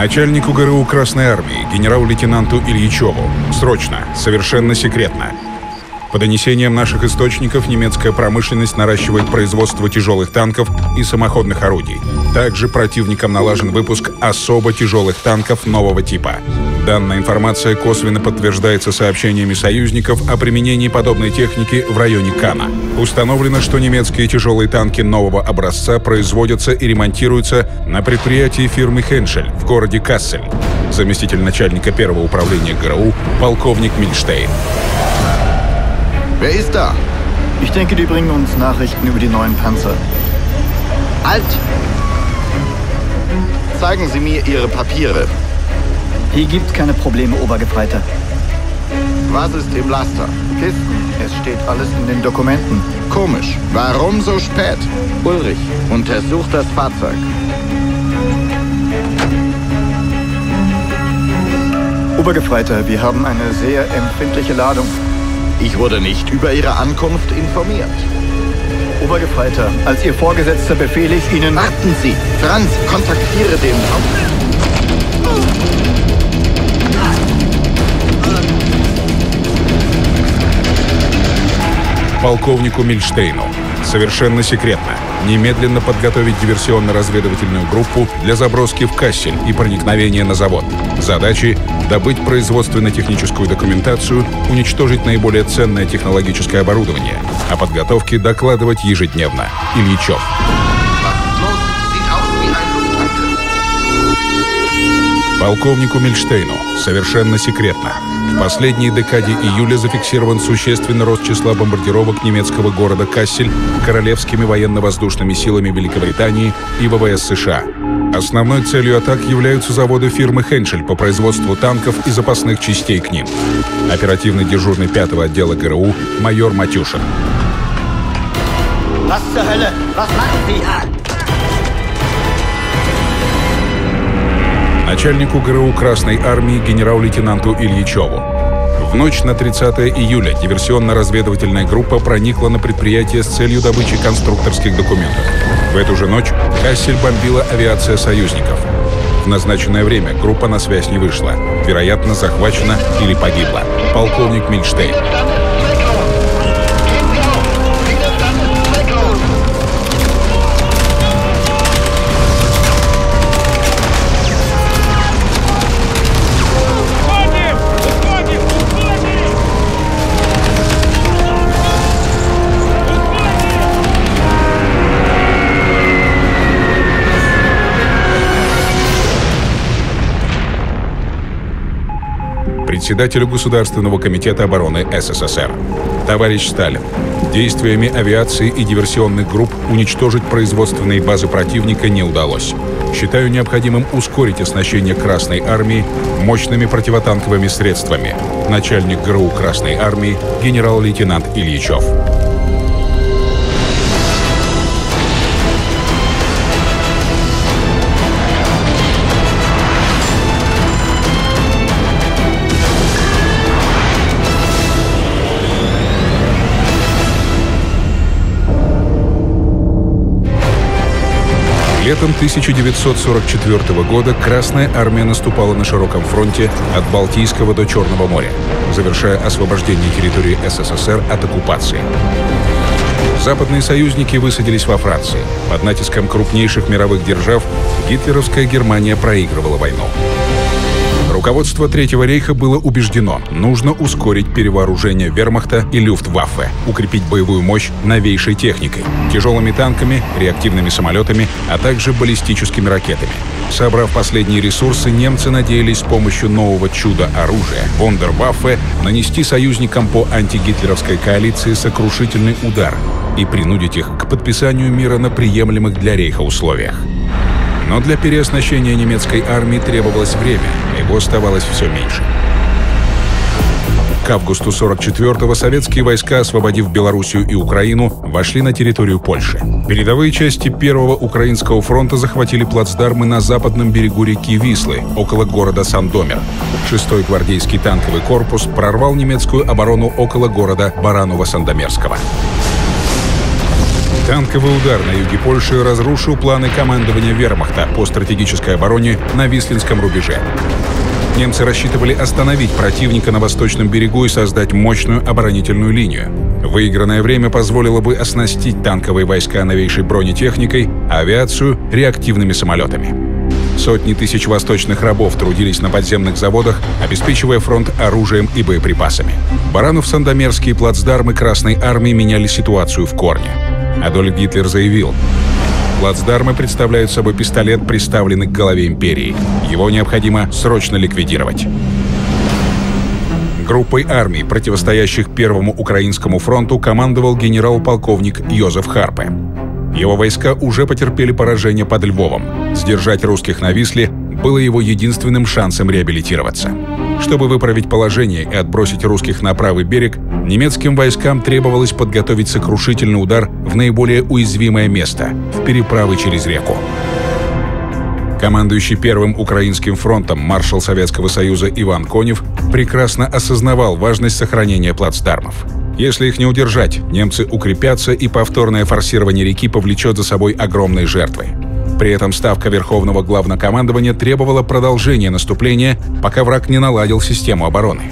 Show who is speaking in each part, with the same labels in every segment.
Speaker 1: Начальнику ГРУ Красной Армии генерал-лейтенанту Ильичеву. Срочно, совершенно секретно. По донесениям наших источников, немецкая промышленность наращивает производство тяжелых танков и самоходных орудий. Также противникам налажен выпуск особо тяжелых танков нового типа. Данная информация косвенно подтверждается сообщениями союзников о применении подобной техники в районе Кана. Установлено, что немецкие тяжелые танки нового образца производятся и ремонтируются на предприятии фирмы «Хеншель» в городе Кассель. Заместитель начальника первого управления ГРУ полковник Мильштейн.
Speaker 2: Wer ist da?
Speaker 3: Ich denke, die bringen uns Nachrichten über die neuen Panzer.
Speaker 2: Halt! Zeigen Sie mir Ihre Papiere.
Speaker 3: Hier gibt's keine Probleme, Obergefreiter.
Speaker 2: Was ist im Laster?
Speaker 3: Kisten. Es steht alles in den Dokumenten.
Speaker 2: Komisch. Warum so spät? Ulrich, untersucht das Fahrzeug.
Speaker 3: Obergefreiter, wir haben eine sehr empfindliche Ladung.
Speaker 2: Ich wurde nicht über Ihre Ankunft informiert.
Speaker 3: Obergefreiter, als Ihr Vorgesetzter befehle ich Ihnen...
Speaker 2: Warten Sie! Franz, kontaktiere den...
Speaker 1: Полковнику Мильштейну. Совершенно секретно. Немедленно подготовить диверсионно-разведывательную группу для заброски в Кассель и проникновения на завод. Задачи — добыть производственно-техническую документацию, уничтожить наиболее ценное технологическое оборудование. О подготовке докладывать ежедневно. Ильичев. Полковнику Мильштейну. Совершенно секретно. В последней декаде июля зафиксирован существенный рост числа бомбардировок немецкого города Кассель королевскими военно-воздушными силами Великобритании и ВВС США. Основной целью атак являются заводы фирмы «Хеншель» по производству танков и запасных частей к ним. Оперативный дежурный 5-го отдела ГРУ майор Матюшин. Начальнику ГРУ Красной Армии генерал-лейтенанту Ильичеву. В ночь на 30 июля диверсионно-разведывательная группа проникла на предприятие с целью добычи конструкторских документов. В эту же ночь Кассель бомбила авиация союзников. В назначенное время группа на связь не вышла. Вероятно, захвачена или погибла. Полковник Мильштейн. Председателю Государственного комитета обороны СССР. Товарищ Сталин, действиями авиации и диверсионных групп уничтожить производственные базы противника не удалось. Считаю необходимым ускорить оснащение Красной Армии мощными противотанковыми средствами. Начальник ГРУ Красной Армии генерал-лейтенант Ильичев. Летом 1944 года Красная Армия наступала на широком фронте от Балтийского до Черного моря, завершая освобождение территории СССР от оккупации. Западные союзники высадились во Франции. Под натиском крупнейших мировых держав гитлеровская Германия проигрывала войну. Руководство Третьего рейха было убеждено, нужно ускорить перевооружение вермахта и люфтваффе, укрепить боевую мощь новейшей техникой, тяжелыми танками, реактивными самолетами, а также баллистическими ракетами. Собрав последние ресурсы, немцы надеялись с помощью нового чуда-оружия «Вундерваффе» нанести союзникам по антигитлеровской коалиции сокрушительный удар и принудить их к подписанию мира на приемлемых для рейха условиях. Но для переоснащения немецкой армии требовалось время, а его оставалось все меньше. К августу 1944-го советские войска, освободив Белоруссию и Украину, вошли на территорию Польши. Передовые части Первого Украинского фронта захватили плацдармы на западном берегу реки Вислы, около города Сандомир. 6-й гвардейский танковый корпус прорвал немецкую оборону около города Бараново-Сандомирского. Танковый удар на юге Польши разрушил планы командования вермахта по стратегической обороне на Вислинском рубеже. Немцы рассчитывали остановить противника на восточном берегу и создать мощную оборонительную линию. Выигранное время позволило бы оснастить танковые войска новейшей бронетехникой, а авиацию — реактивными самолетами. Сотни тысяч восточных рабов трудились на подземных заводах, обеспечивая фронт оружием и боеприпасами. Баранов-Сандомирские плацдармы Красной Армии меняли ситуацию в корне. Адольф Гитлер заявил: «Плацдармы представляют собой пистолет, приставленный к голове империи. Его необходимо срочно ликвидировать». Группой армий, противостоящих Первому Украинскому фронту, командовал генерал-полковник Йозеф Харпе. Его войска уже потерпели поражение под Львовом. Сдержать русских на Висле было его единственным шансом реабилитироваться. Чтобы выправить положение и отбросить русских на правый берег, немецким войскам требовалось подготовить сокрушительный удар в наиболее уязвимое место – в переправы через реку. Командующий Первым Украинским фронтом маршал Советского Союза Иван Конев прекрасно осознавал важность сохранения плацдармов. Если их не удержать, немцы укрепятся, и повторное форсирование реки повлечет за собой огромные жертвы. При этом ставка Верховного Главнокомандования требовала продолжения наступления, пока враг не наладил систему обороны.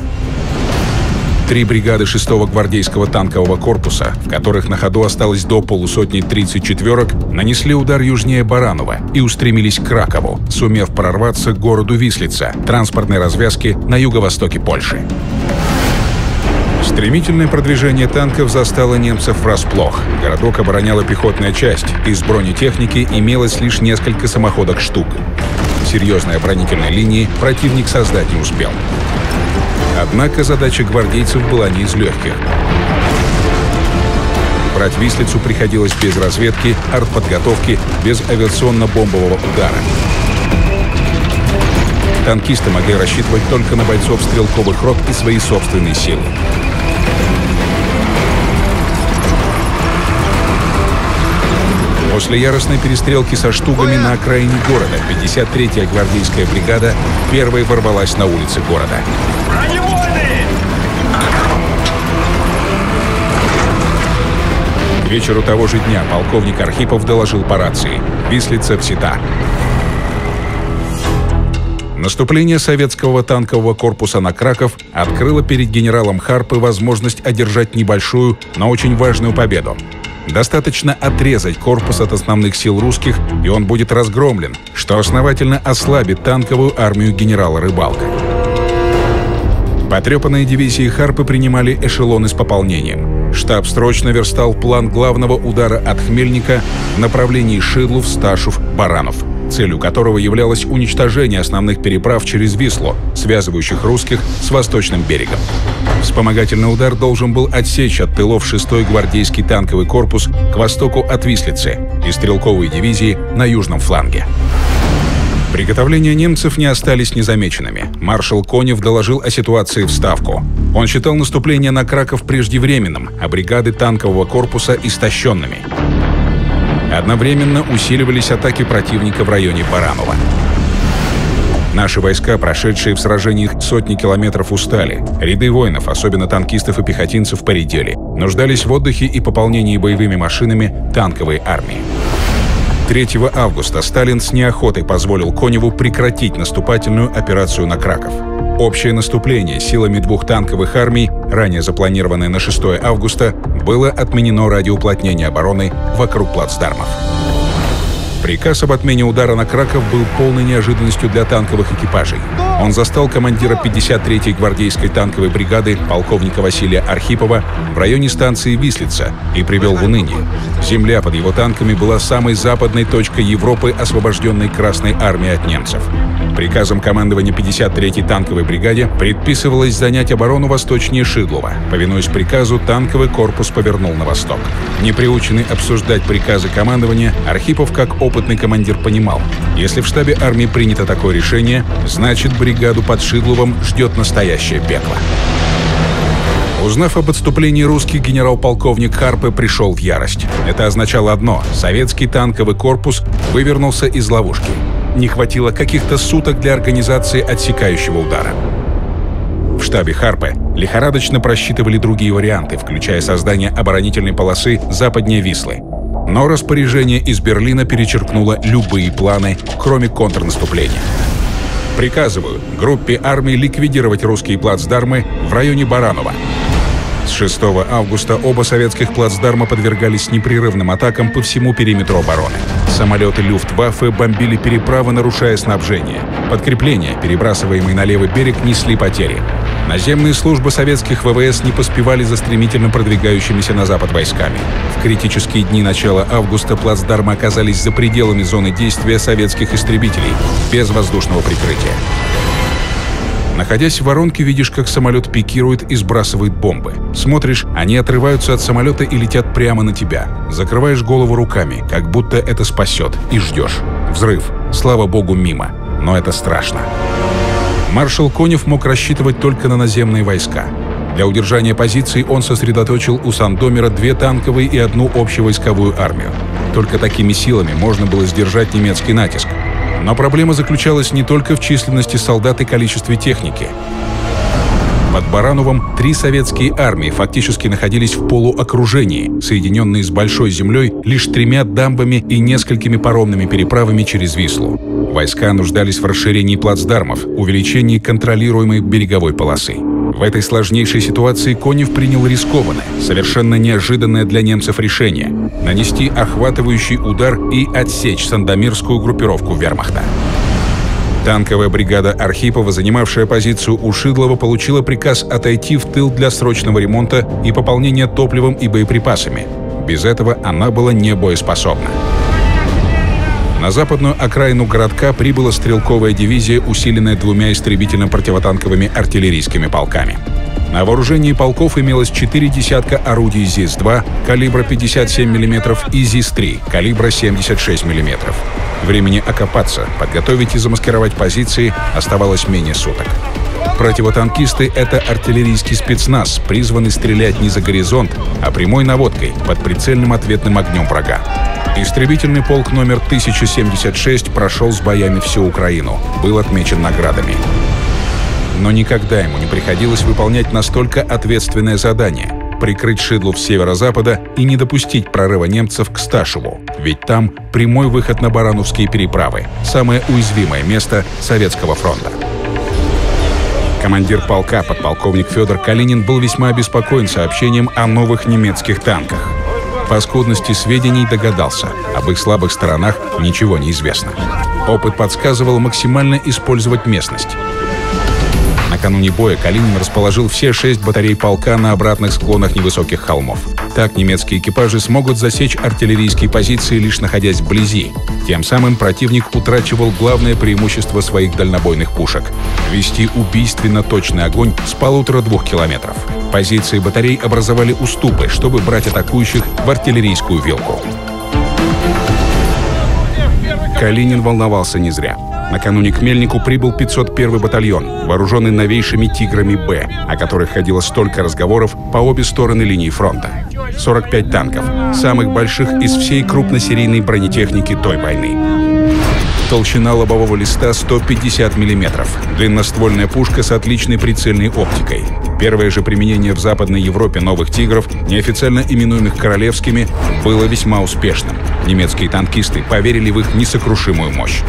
Speaker 1: 3 бригады 6-го гвардейского танкового корпуса, в которых на ходу осталось до полусотни 34-ок, нанесли удар южнее Баранова и устремились к Кракову, сумев прорваться к городу Вислица, транспортной развязке на юго-востоке Польши. Стремительное продвижение танков застало немцев врасплох. Городок обороняла пехотная часть, из бронетехники имелось лишь несколько самоходок «Штук». Серьезной оборонительной линии противник создать не успел. Однако задача гвардейцев была не из легких. Брать Вислицу приходилось без разведки, артподготовки, без авиационно-бомбового удара. Танкисты могли рассчитывать только на бойцов стрелковых рот и свои собственные силы. После яростной перестрелки со «Штугами» на окраине города 53-я гвардейская бригада первой ворвалась на улицы города. К вечеру того же дня полковник Архипов доложил по рации: «Вислица взята». Наступление советского танкового корпуса на Краков открыло перед генералом Харпе возможность одержать небольшую, но очень важную победу. Достаточно отрезать корпус от основных сил русских, и он будет разгромлен, что основательно ослабит танковую армию генерала Рыбалка. Потрепанные дивизии Харпе принимали эшелоны с пополнением. Штаб срочно верстал план главного удара от Хмельника в направлении Шидлов, Сташев, Баранов, целью которого являлось уничтожение основных переправ через Вислу, связывающих русских с восточным берегом. Вспомогательный удар должен был отсечь от тылов 6-й гвардейский танковый корпус к востоку от Вислицы и стрелковые дивизии на южном фланге. Приготовления немцев не остались незамеченными. Маршал Конев доложил о ситуации в Ставку. Он считал наступление на Краков преждевременным, а бригады танкового корпуса истощенными. Одновременно усиливались атаки противника в районе Баранова. Наши войска, прошедшие в сражениях сотни километров, устали. Ряды воинов, особенно танкистов и пехотинцев, поредели. Нуждались в отдыхе и пополнении боевыми машинами танковой армии. 3 августа Сталин с неохотой позволил Коневу прекратить наступательную операцию на Краков. Общее наступление силами 2 танковых армий, ранее запланированное на 6 августа, было отменено ради уплотнения обороны вокруг плацдармов. Приказ об отмене удара на Краков был полной неожиданностью для танковых экипажей. Он застал командира 53-й гвардейской танковой бригады полковника Василия Архипова в районе станции Вислица и привел в уныние. Земля под его танками была самой западной точкой Европы, освобожденной Красной армией от немцев. Приказом командования 53-й танковой бригаде предписывалось занять оборону восточнее Шидлова. Повинуясь приказу, танковый корпус повернул на восток. Не приученный обсуждать приказы командования, Архипов, как опытный командир, понимал: если в штабе армии принято такое решение, значит, бригаду под Шидловом ждет настоящее пекло. Узнав об отступлении русских, генерал-полковник Харпе пришел в ярость. Это означало одно: советский танковый корпус вывернулся из ловушки. Не хватило каких-то суток для организации отсекающего удара. В штабе Харпе лихорадочно просчитывали другие варианты, включая создание оборонительной полосы западнее Вислы. Но распоряжение из Берлина перечеркнуло любые планы, кроме контрнаступления. Приказываю группе армий ликвидировать русские плацдармы в районе Баранова. С 6 августа оба советских плацдарма подвергались непрерывным атакам по всему периметру обороны. Самолеты Люфтваффе бомбили переправы, нарушая снабжение. Подкрепления, перебрасываемые на левый берег, несли потери. Наземные службы советских ВВС не поспевали за стремительно продвигающимися на запад войсками. В критические дни начала августа плацдармы оказались за пределами зоны действия советских истребителей, без воздушного прикрытия. Находясь в воронке, видишь, как самолет пикирует и сбрасывает бомбы. Смотришь, они отрываются от самолета и летят прямо на тебя. Закрываешь голову руками, как будто это спасет, и ждешь. Взрыв. Слава богу, мимо. Но это страшно. Маршал Конев мог рассчитывать только на наземные войска. Для удержания позиций он сосредоточил у Сандомира 2 танковые и 1 общевойсковую армию. Только такими силами можно было сдержать немецкий натиск. Но проблема заключалась не только в численности солдат и количестве техники. Под Барановым 3 советские армии фактически находились в полуокружении, соединенные с Большой землей лишь 3 дамбами и несколькими паромными переправами через Вислу. Войска нуждались в расширении плацдармов, увеличении контролируемой береговой полосы. В этой сложнейшей ситуации Конев принял рискованное, совершенно неожиданное для немцев решение – нанести охватывающий удар и отсечь сандомирскую группировку вермахта. Танковая бригада Архипова, занимавшая позицию у Шидлова, получила приказ отойти в тыл для срочного ремонта и пополнения топливом и боеприпасами. Без этого она была не боеспособна. На западную окраину городка прибыла стрелковая дивизия, усиленная 2 истребительно-противотанковыми артиллерийскими полками. На вооружении полков имелось 4 десятка орудий ЗИС-2 калибра 57 мм и ЗИС-3 калибра 76 мм. Времени окопаться, подготовить и замаскировать позиции оставалось менее суток. Противотанкисты — это артиллерийский спецназ, призванный стрелять не за горизонт, а прямой наводкой под прицельным ответным огнем врага. Истребительный полк номер 1076 прошел с боями всю Украину, был отмечен наградами. Но никогда ему не приходилось выполнять настолько ответственное задание — прикрыть Шидлов с северо-запада и не допустить прорыва немцев к Сташеву, ведь там прямой выход на Барановские переправы, самое уязвимое место Советского фронта. Командир полка, подполковник Федор Калинин, был весьма обеспокоен сообщением о новых немецких танках. По скудности сведений догадался, об их слабых сторонах ничего не известно. Опыт подсказывал максимально использовать местность. Накануне боя Калинин расположил все 6 батарей полка на обратных склонах невысоких холмов. Так немецкие экипажи смогут засечь артиллерийские позиции, лишь находясь вблизи. Тем самым противник утрачивал главное преимущество своих дальнобойных пушек — вести убийственно точный огонь с 1,5-2 километров. Позиции батарей образовали уступы, чтобы брать атакующих в артиллерийскую вилку. Калинин волновался не зря. Накануне к Мельнику прибыл 501-й батальон, вооруженный новейшими «Тиграми Б», о которых ходило столько разговоров по обе стороны линии фронта. 45 танков, самых больших из всей крупносерийной бронетехники той войны. Толщина лобового листа 150 мм, длинноствольная пушка с отличной прицельной оптикой. Первое же применение в Западной Европе новых «Тигров», неофициально именуемых «королевскими», было весьма успешным. Немецкие танкисты поверили в их несокрушимую мощь.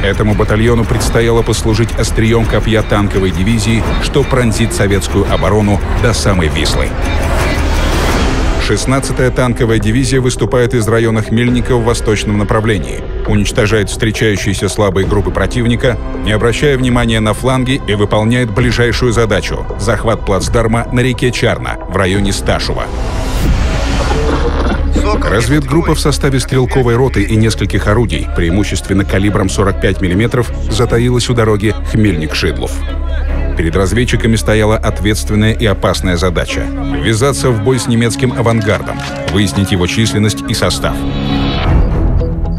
Speaker 1: Этому батальону предстояло послужить острием копья танковой дивизии, что пронзит советскую оборону до самой Вислы. 16-я танковая дивизия выступает из района Хмельника в восточном направлении, уничтожает встречающиеся слабые группы противника, не обращая внимания на фланги, и выполняет ближайшую задачу — захват плацдарма на реке Чарна в районе Сташева. Разведгруппа в составе стрелковой роты и нескольких орудий, преимущественно калибром 45 мм, затаилась у дороги Хмельник-Шидлов. Перед разведчиками стояла ответственная и опасная задача — ввязаться в бой с немецким авангардом, выяснить его численность и состав.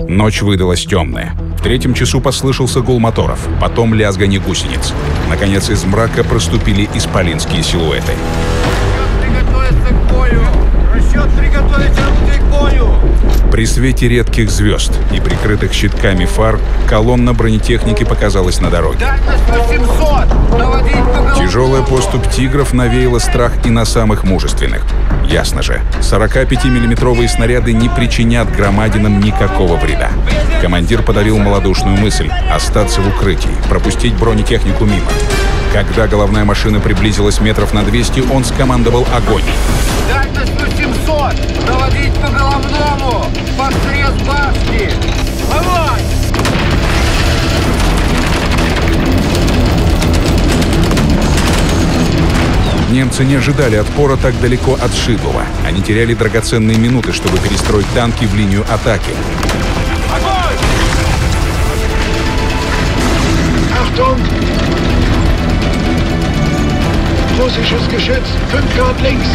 Speaker 1: Ночь выдалась темная. В 3-м часу послышался гул моторов, потом лязганье гусениц. Наконец, из мрака проступили исполинские силуэты. При свете редких звезд и прикрытых щитками фар колонна бронетехники показалась на дороге. Тяжелая поступь тигров навеяла страх и на самых мужественных. Ясно же, 45-миллиметровые снаряды не причинят громадинам никакого вреда. Командир подавил малодушную мысль — остаться в укрытии, пропустить бронетехнику мимо. Когда головная машина приблизилась метров на 200, он скомандовал огонь.
Speaker 4: Дальность 800! Наводить по головному! Под срез башни! Давай!
Speaker 1: Немцы не ожидали отпора так далеко от Шидлова. Они теряли драгоценные минуты, чтобы перестроить танки в линию атаки.
Speaker 4: Огонь!
Speaker 5: Achtung! Russisches Geschütz, 5 Grad links.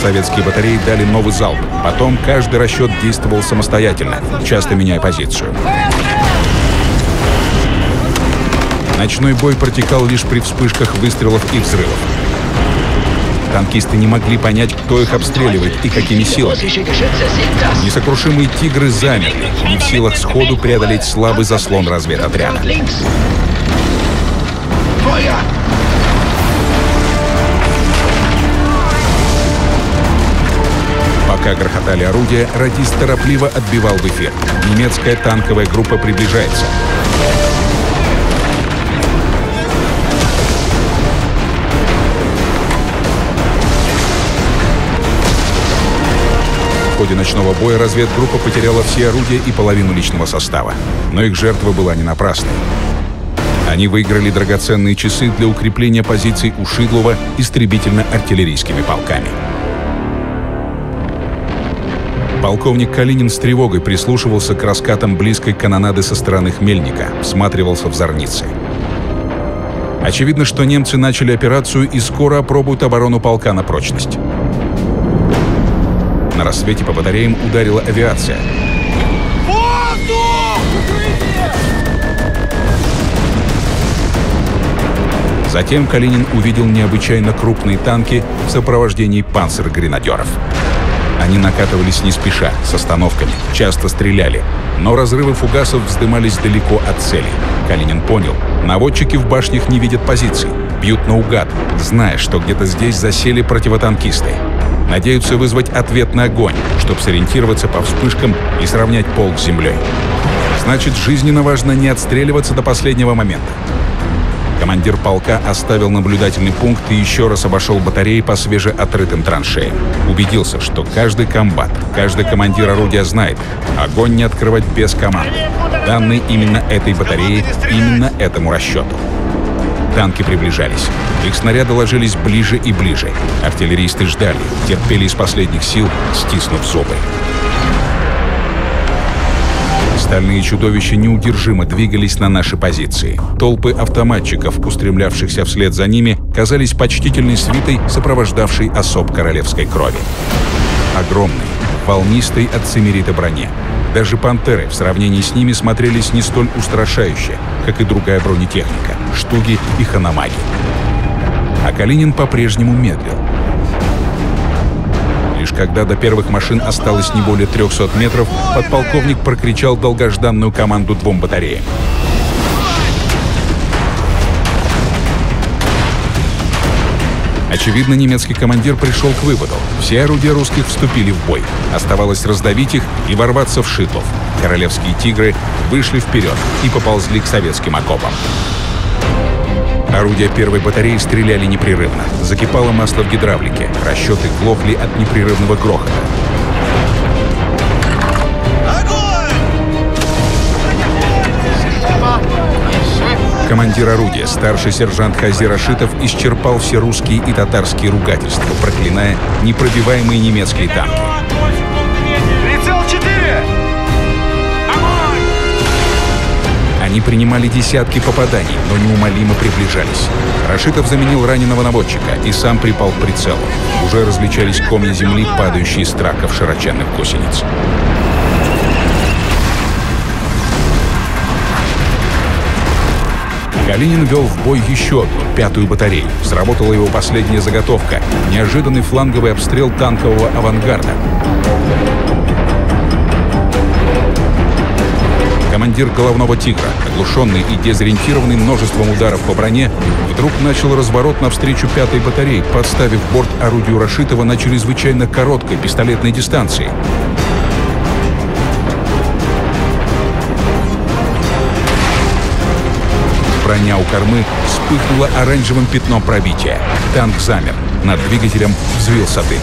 Speaker 1: Советские батареи дали новый залп. Потом каждый расчет действовал самостоятельно, часто меняя позицию. Ночной бой протекал лишь при вспышках выстрелов и взрывов. Танкисты не могли понять, кто их обстреливает и какими силами. Несокрушимые «Тигры» замерли, не в силах сходу преодолеть слабый заслон разведотряда. Пока грохотали орудия, радист торопливо отбивал в эфир. Немецкая танковая группа приближается. В ходе ночного боя разведгруппа потеряла все орудия и половину личного состава. Но их жертва была не напрасной. Они выиграли драгоценные часы для укрепления позиций у Шидлова истребительно-артиллерийскими полками. Полковник Калинин с тревогой прислушивался к раскатам близкой канонады со стороны Хмельника, всматривался в зорницы. Очевидно, что немцы начали операцию и скоро опробуют оборону полка на прочность. На рассвете по батареям ударила авиация. Затем Калинин увидел необычайно крупные танки в сопровождении панцергренадеров. Они накатывались не спеша, с остановками, часто стреляли, но разрывы фугасов вздымались далеко от цели. Калинин понял, наводчики в башнях не видят позиций, бьют наугад, зная, что где-то здесь засели противотанкисты. Надеются вызвать ответный огонь, чтобы сориентироваться по вспышкам и сравнять полк с землей. Значит, жизненно важно не отстреливаться до последнего момента. Командир полка оставил наблюдательный пункт и еще раз обошел батареи по свежеотрытым траншеям. Убедился, что каждый комбат, каждый командир орудия знает, огонь не открывать без команды. Данные именно этой батареи, именно этому расчету. Танки приближались. Их снаряды ложились ближе и ближе. Артиллеристы ждали, терпели из последних сил, стиснув зубы. Стальные чудовища неудержимо двигались на наши позиции. Толпы автоматчиков, устремлявшихся вслед за ними, казались почтительной свитой, сопровождавшей особ королевской крови. Огромной, волнистой от циммерита броне. Даже «Пантеры» в сравнении с ними смотрелись не столь устрашающе, как и другая бронетехника — «Штуги» и «Ханамаги». А Калинин по-прежнему медлил. Лишь когда до первых машин осталось не более 300 метров, подполковник прокричал долгожданную команду двум батареям. Очевидно, немецкий командир пришел к выводу. Все орудия русских вступили в бой. Оставалось раздавить их и ворваться в Шидлов. Королевские «Тигры» вышли вперед и поползли к советским окопам. Орудия первой батареи стреляли непрерывно. Закипало масло в гидравлике. Расчеты глохли от непрерывного грохота. Командир орудия, старший сержант Хази Рашитов, исчерпал все русские и татарские ругательства, проклиная непробиваемые немецкие танки.
Speaker 4: Прицел 4! Огонь!
Speaker 1: Они принимали десятки попаданий, но неумолимо приближались. Рашитов заменил раненого наводчика и сам припал к прицелу. Уже различались комья земли, падающие с траков широченных гусениц. Калинин вел в бой еще одну, 5-ю батарею. Сработала его последняя заготовка — неожиданный фланговый обстрел танкового авангарда. Командир головного «Тигра», оглушенный и дезориентированный множеством ударов по броне, вдруг начал разворот навстречу 5-й батарее, подставив борт орудию Рашитова на чрезвычайно короткой пистолетной дистанции. Броня у кормы вспыхнула оранжевым пятном пробития. Танк замер. Над двигателем взвился дым.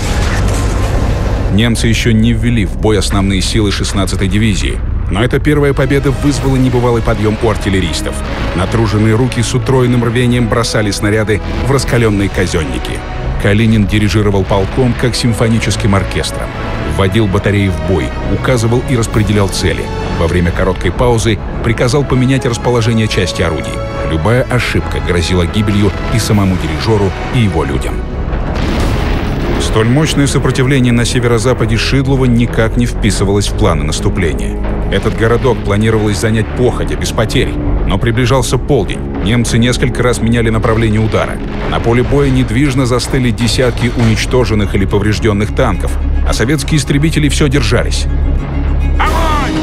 Speaker 1: Немцы еще не ввели в бой основные силы 16-й дивизии. Но эта первая победа вызвала небывалый подъем у артиллеристов. Натруженные руки с утроенным рвением бросали снаряды в раскаленные казенники. Калинин дирижировал полком, как симфоническим оркестром. Вводил батареи в бой, указывал и распределял цели. Во время короткой паузы приказал поменять расположение части орудий. Любая ошибка грозила гибелью и самому дирижеру, и его людям. Столь мощное сопротивление на северо-западе Шидлова никак не вписывалось в планы наступления. Этот городок планировалось занять походя, без потерь. Но приближался полдень. Немцы несколько раз меняли направление удара. На поле боя недвижно застыли десятки уничтоженных или поврежденных танков, а советские истребители все держались.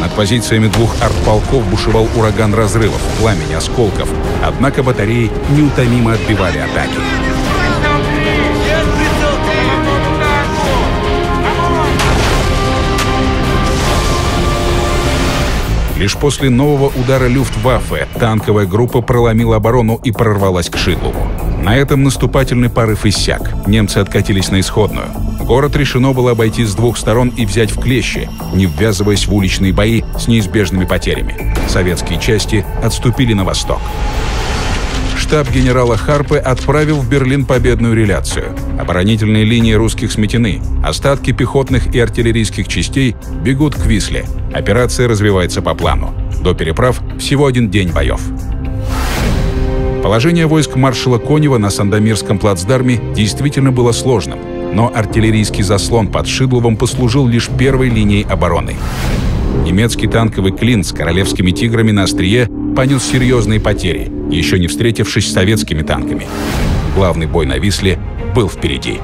Speaker 1: Над позициями двух артполков бушевал ураган разрывов, пламени, осколков. Однако батареи неутомимо отбивали атаки. Лишь после нового удара Люфтваффе танковая группа проломила оборону и прорвалась к Шидлову. На этом наступательный порыв иссяк. Немцы откатились на исходную. Город решено было обойти с двух сторон и взять в клещи, не ввязываясь в уличные бои с неизбежными потерями. Советские части отступили на восток. Штаб генерала Харпе отправил в Берлин победную реляцию. Оборонительные линии русских сметены. Остатки пехотных и артиллерийских частей бегут к Висле. Операция развивается по плану. До переправ всего один день боев. Положение войск маршала Конева на Сандомирском плацдарме действительно было сложным, но артиллерийский заслон под Шидловым послужил лишь первой линией обороны. Немецкий танковый клин с королевскими «Тиграми» на острие понес серьезные потери, еще не встретившись с советскими танками. Главный бой на Висле был впереди.